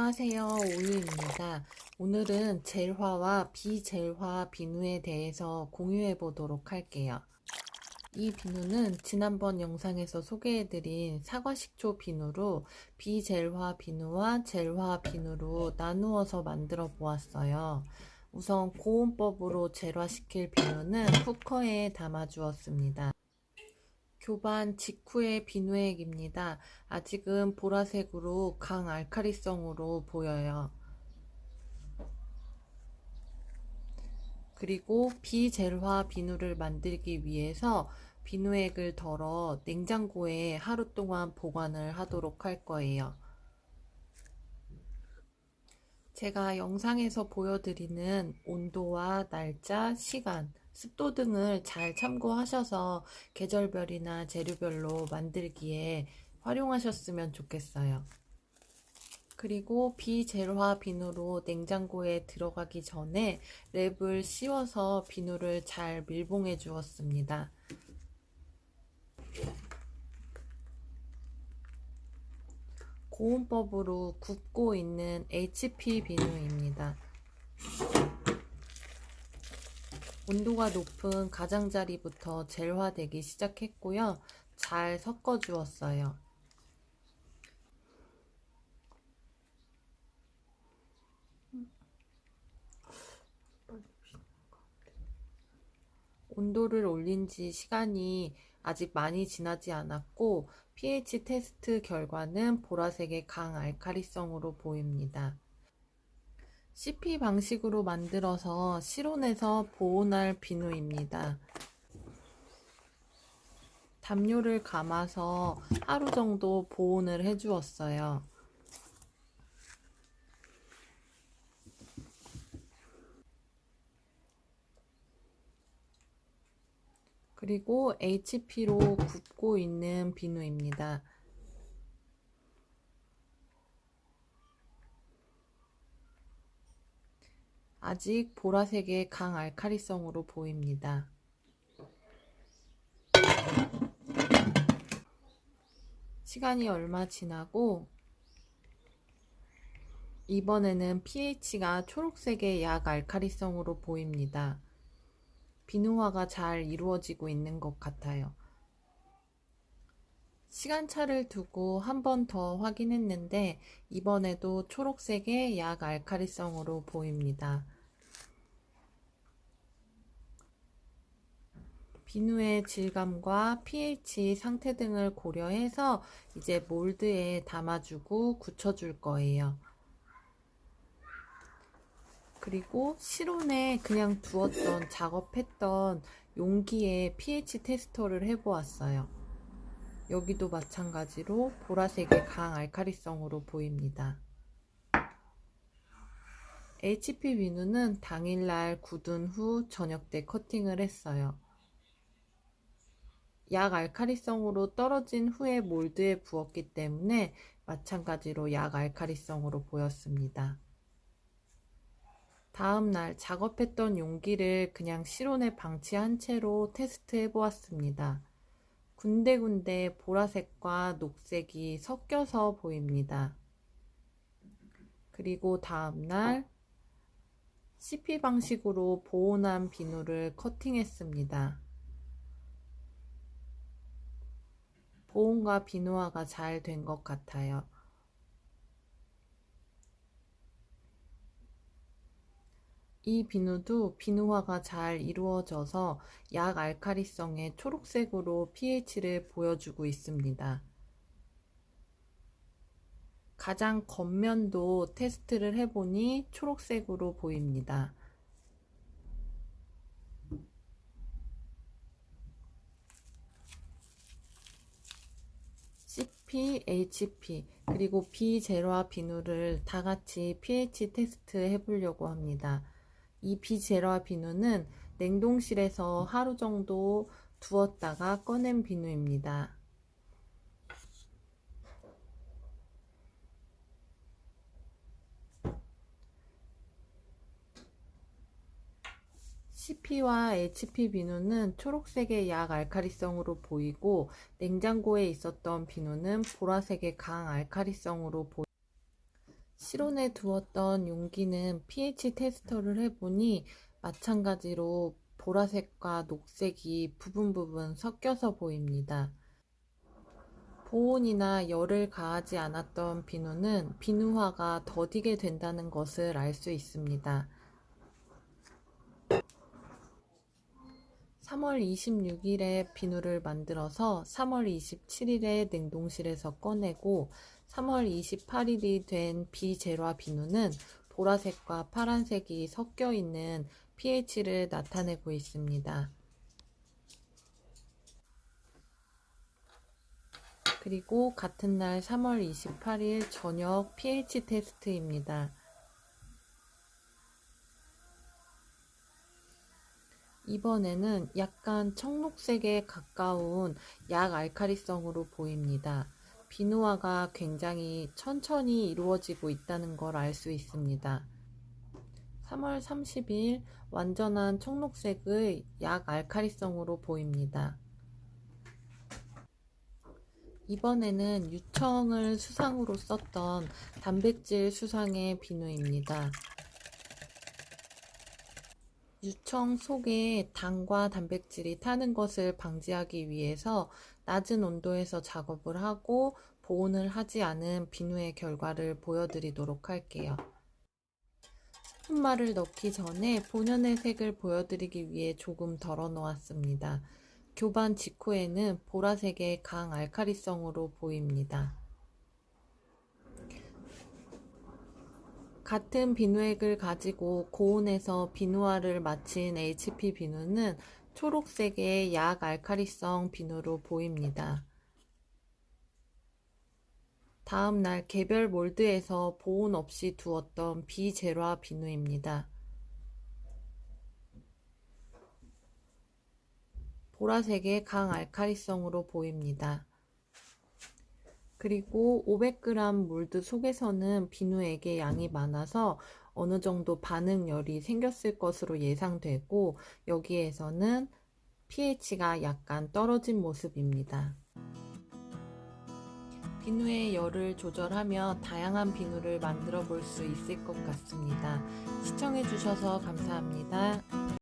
안녕하세요. 오유입니다. 오늘은 젤화와 비젤화 비누에 대해서 공유해 보도록 할게요. 이 비누는 지난번 영상에서 소개해드린 사과식초 비누로 비젤화 비누와 젤화 비누로 나누어서 만들어 보았어요. 우선 고온법으로 젤화시킬 비누는 쿠커에 담아 주었습니다. 교반 직후의 비누액입니다. 아직은 보라색으로 강알칼리성으로 보여요. 그리고 비젤화 비누를 만들기 위해서 비누액을 덜어 냉장고에 하루 동안 보관을 하도록 할 거예요. 제가 영상에서 보여드리는 온도와 날짜, 시간, 습도 등을 잘 참고하셔서 계절별이나 재료별로 만들기에 활용하셨으면 좋겠어요. 그리고 비젤화 비누로 냉장고에 들어가기 전에 랩을 씌워서 비누를 잘 밀봉해 주었습니다. 고온법으로 굽고 있는 HP 비누입니다. 온도가 높은 가장자리부터 젤화되기 시작했고요. 잘 섞어 주었어요. 온도를 올린 지 시간이 아직 많이 지나지 않았고 pH 테스트 결과는 보라색의 강알칼리성으로 보입니다. CP 방식으로 만들어서 실온에서 보온할 비누입니다. 담요를 감아서 하루 정도 보온을 해주었어요. 그리고 HP로 굽고 있는 비누입니다. 아직 보라색의 강알칼리성으로 보입니다. 시간이 얼마 지나고 이번에는 pH가 초록색의 약알칼리성으로 보입니다. 비누화가 잘 이루어지고 있는 것 같아요. 시간차를 두고 한 번 더 확인했는데 이번에도 초록색의 약알칼리성으로 보입니다. 비누의 질감과 pH 상태 등을 고려해서 이제 몰드에 담아주고 굳혀줄 거예요. 그리고 실온에 그냥 두었던 작업했던 용기에 pH 테스터를 해보았어요. 여기도 마찬가지로 보라색의 강알칼리성으로 보입니다. HP 비누는 당일날 굳은 후 저녁 때 커팅을 했어요. 약알칼리성으로 떨어진 후에 몰드에 부었기 때문에 마찬가지로 약알칼리성으로 보였습니다. 다음날 작업했던 용기를 그냥 실온에 방치한 채로 테스트해 보았습니다. 군데군데 보라색과 녹색이 섞여서 보입니다. 그리고 다음날 CP 방식으로 보온한 비누를 커팅했습니다. 보온과 비누화가 잘 된 것 같아요. 이 비누도 비누화가 잘 이루어져서 약알칼리성의 초록색으로 pH를 보여주고 있습니다. 가장 겉면도 테스트를 해보니 초록색으로 보입니다. CP, HP, 그리고 비젤화 비누를 다 같이 pH 테스트 해보려고 합니다. 이 비젤화 비누는 냉동실에서 하루 정도 두었다가 꺼낸 비누입니다. CP와 HP 비누는 초록색의 약알칼리성으로 보이고 냉장고에 있었던 비누는 보라색의 강알칼리성으로 보입니다. 실온에 두었던 용기는 pH 테스터를 해보니 마찬가지로 보라색과 녹색이 부분 섞여서 보입니다. 보온이나 열을 가하지 않았던 비누는 비누화가 더디게 된다는 것을 알 수 있습니다. 3월 26일에 비누를 만들어서 3월 27일에 냉동실에서 꺼내고 3월 28일이 된 비젤화 비누는 보라색과 파란색이 섞여 있는 pH를 나타내고 있습니다. 그리고 같은 날 3월 28일 저녁 pH 테스트입니다. 이번에는 약간 청록색에 가까운 약 알칼리성으로 보입니다. 비누화가 굉장히 천천히 이루어지고 있다는 걸 알 수 있습니다. 3월 30일 완전한 청록색의 약 알칼리성으로 보입니다. 이번에는 유청을 수상으로 썼던 단백질 수상의 비누입니다. 유청 속에 당과 단백질이 타는 것을 방지하기 위해서 낮은 온도에서 작업을 하고 보온을 하지 않은 비누의 결과를 보여드리도록 할게요. 스푼말을 넣기 전에 본연의 색을 보여드리기 위해 조금 덜어 놓았습니다. 교반 직후에는 보라색의 강 알칼리성으로 보입니다. 같은 비누액을 가지고 고온에서 비누화를 마친 HP 비누는 초록색의 약 알칼리성 비누로 보입니다. 다음 날 개별 몰드에서 보온 없이 두었던 비젤화 비누입니다. 보라색의 강 알칼리성으로 보입니다. 그리고 500g 몰드 속에서는 비누액의 양이 많아서 어느 정도 반응열이 생겼을 것으로 예상되고 여기에서는 pH가 약간 떨어진 모습입니다. 비누의 열을 조절하며 다양한 비누를 만들어 볼 수 있을 것 같습니다. 시청해 주셔서 감사합니다.